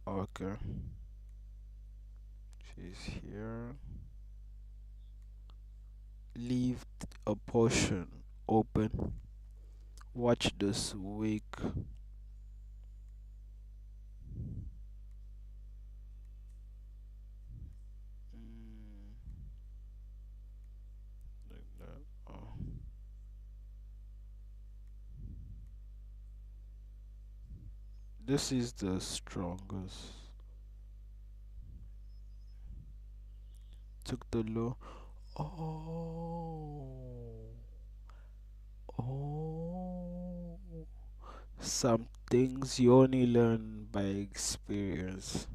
Okay, she's here. Leave a portion open. Watch this week. Mm, like that. Oh. This is the strongest. Took the low. Oh. Oh. Some things you only learn by experience.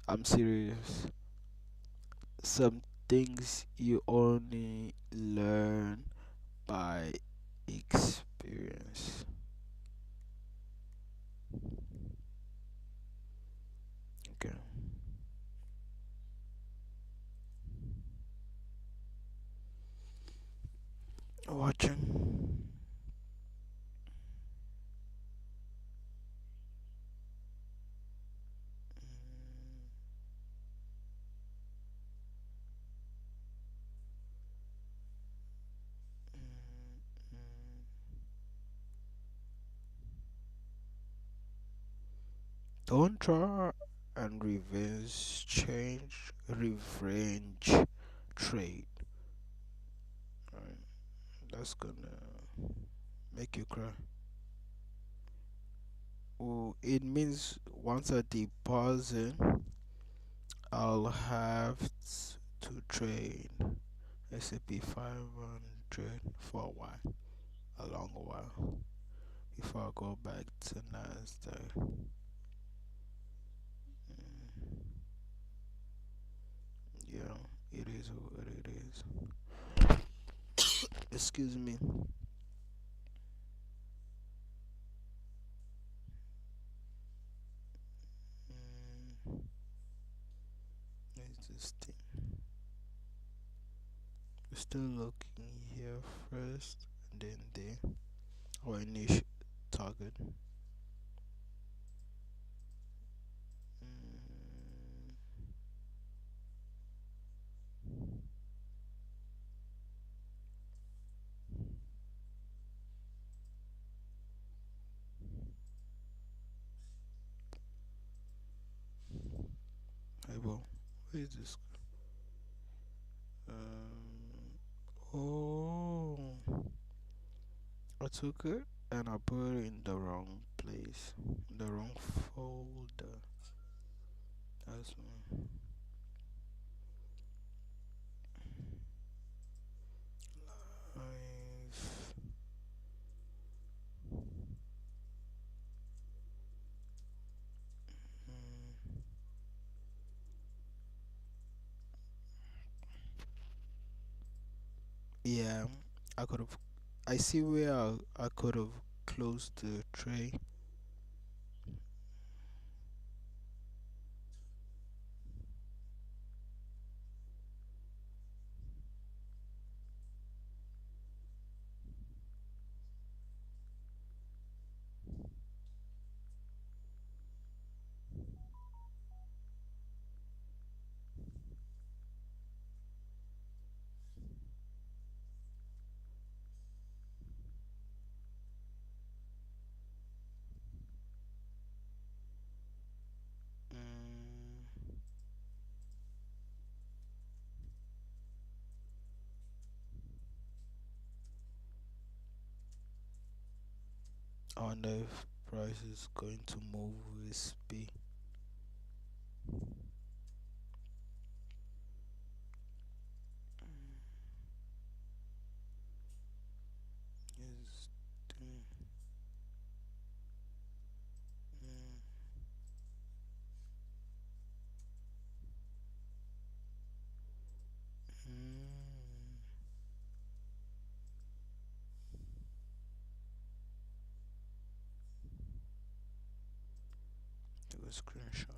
I'm serious. Some things you only learn by experience. Okay. Watching. Mm, mm. Don't try and revenge trade. Right? That's gonna make you cry. Oh, it means once I deposit, I'll have to trade S&P 500 for a while, a long while, before I go back to Nasdaq. Mm, yeah, it is what it is. Excuse me. Mm, where's this thing? We're still looking here first, and then there. Our initial target. Mm, hey, well, where is this? Um, oh, I took it and I put it in the wrong place, the wrong folder. That's life. Mm, yeah, I could have. I see where I could have closed the tray. Mm, I wonder if price is going to move with speed. screenshot.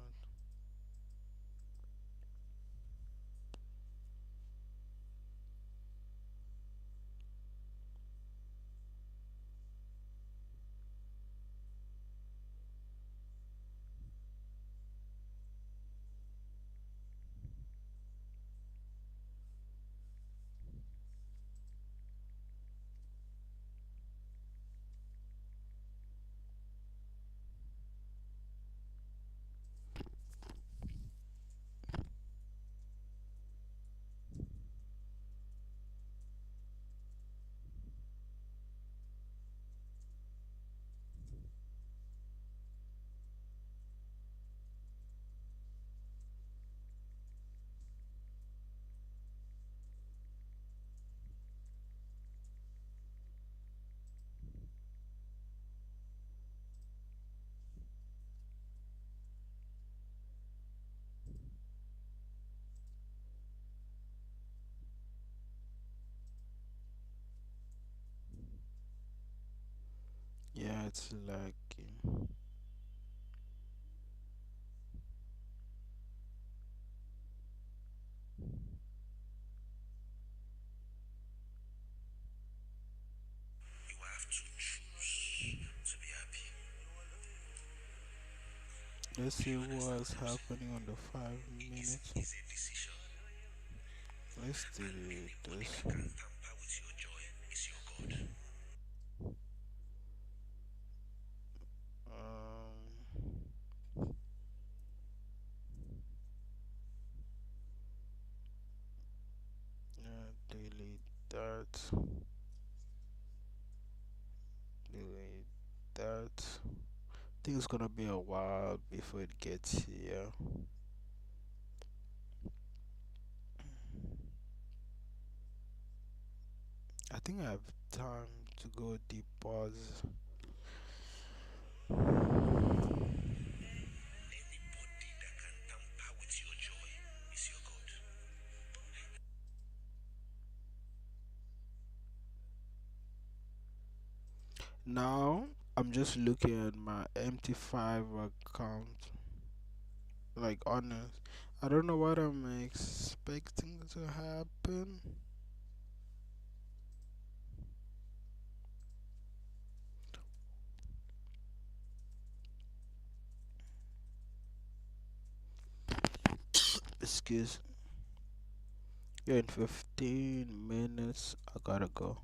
Yeah, it's lagging. Let's see what's happening on the 5 minutes. Let's delete this. Yeah, delete that. Delete that. I think it's gonna be a while before it gets here. I think I have time to go deep pause. Now I'm just looking at my MT5 account. Like honest, I don't know what I'm expecting to happen. Excuse. Yeah, in 15 minutes I gotta go.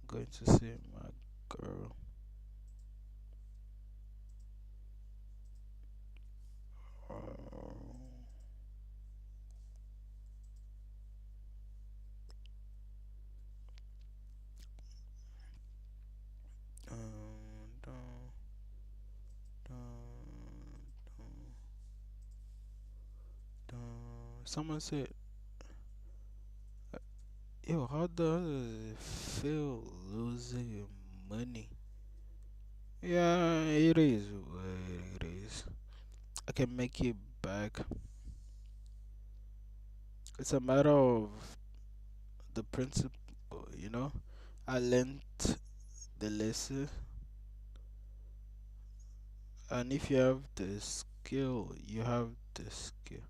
Going to see my girl. Uh, dun, dun, Someone said, "Yo, how does it feel losing money?" Yeah, it is what it is. I can make it back. It's a matter of the principle, you know. I learned the lesson, and if you have the skill, you have the skill.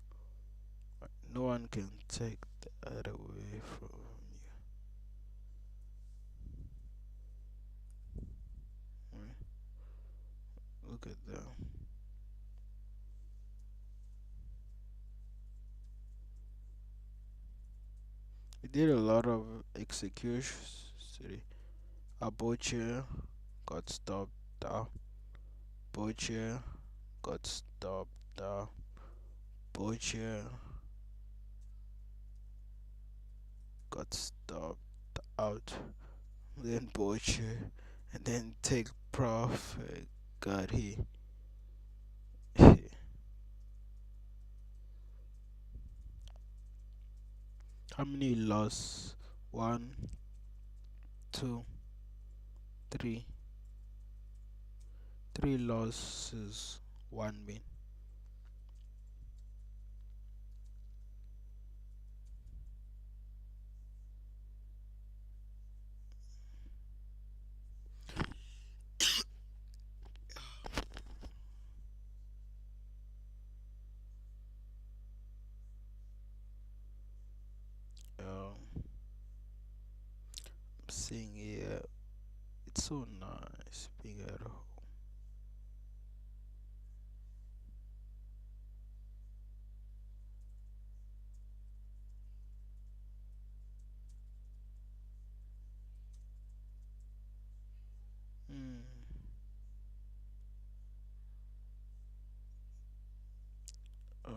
No one can take that away from you. Right? Look at that. We did a lot of executions today. A butcher got stopped out. Butcher got stopped out. Butcher got stopped out. Then butcher and then take profit. Got he. How many loss? One, two, three. Three losses, one win. seeing here. It's so nice being at home. Hmm. Uh,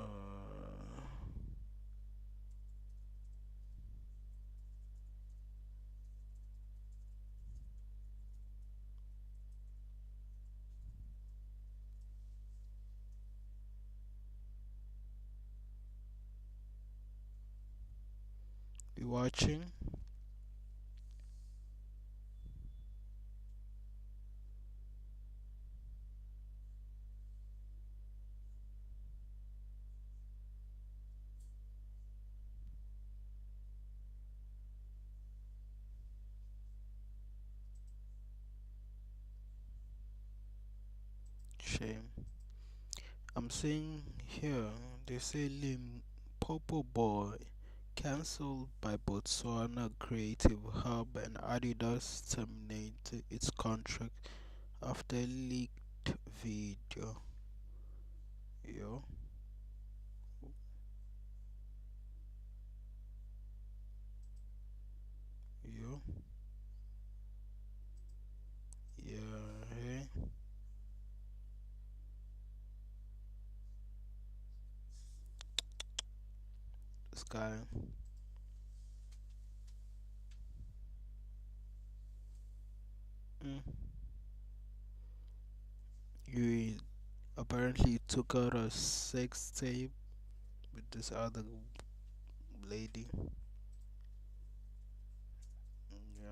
you watching? Shame. I'm seeing here. They say Popo Boy cancelled by Botswana Creative Hub and Adidas terminated its contract after leaked video. Yo, yo, yeah, hey, this guy. Mm. You apparently took out a sex tape with this other lady. Yeah.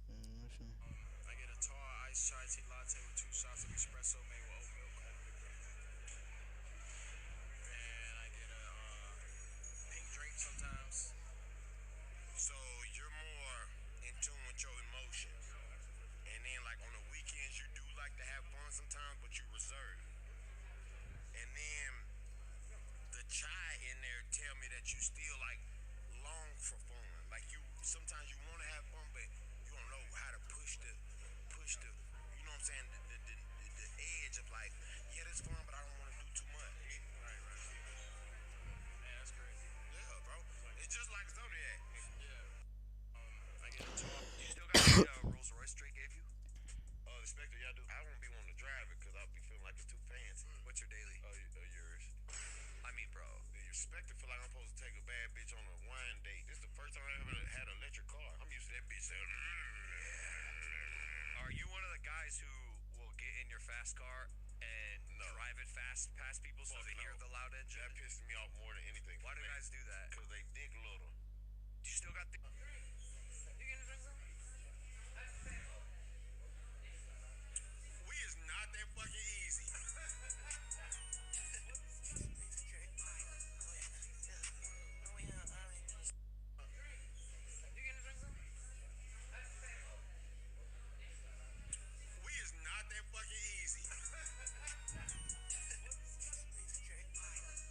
Mm, I get a tall iced chai tea latte with 2 shots of espresso made with oat milk, and I get a pink drink sometimes. So you're more in tune with your emotions, and then like on the weekends you do like to have fun sometimes, but you reserve. And then the chai in there tell me that you still like long for fun. Like you sometimes you want to have fun, but you don't know how to push the you know what I'm saying the edge of like yeah that's fun, but I don't want to do too much. Right, right. Yeah, that's crazy. Yeah, bro. It's just like Zodiac. Yeah. I get a tall. You still got the Rolls Royce Drake gave you? The Spectre, yeah, I do. I won't be wanting to drive it because I'll be feeling like it's too fancy. What's your daily? Yours. I mean, bro. Yeah, your Spectre feel like I'm supposed to take a bad bitch on a wine date. This is the first time I ever had an electric car. I'm used to that bitch saying, are you one of the guys who will get in your fast car and no. drive it fast past people so they hear the loud engine? That pisses me off more than anything. Why do guys do that? Because they dick little. You still got the. You gonna drink some? We is not that fucking easy. You gonna drink some? We is not that fucking easy.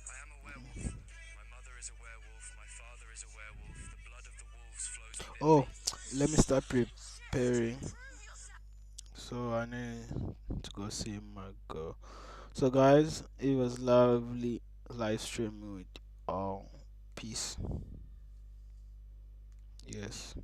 I am a werewolf. My mother is a werewolf. My father is a werewolf. The blood of the wolves flows within me. Oh, let me start preparing. So I need to go see my girl. So guys, it was lovely live streaming with all. Peace. Yes.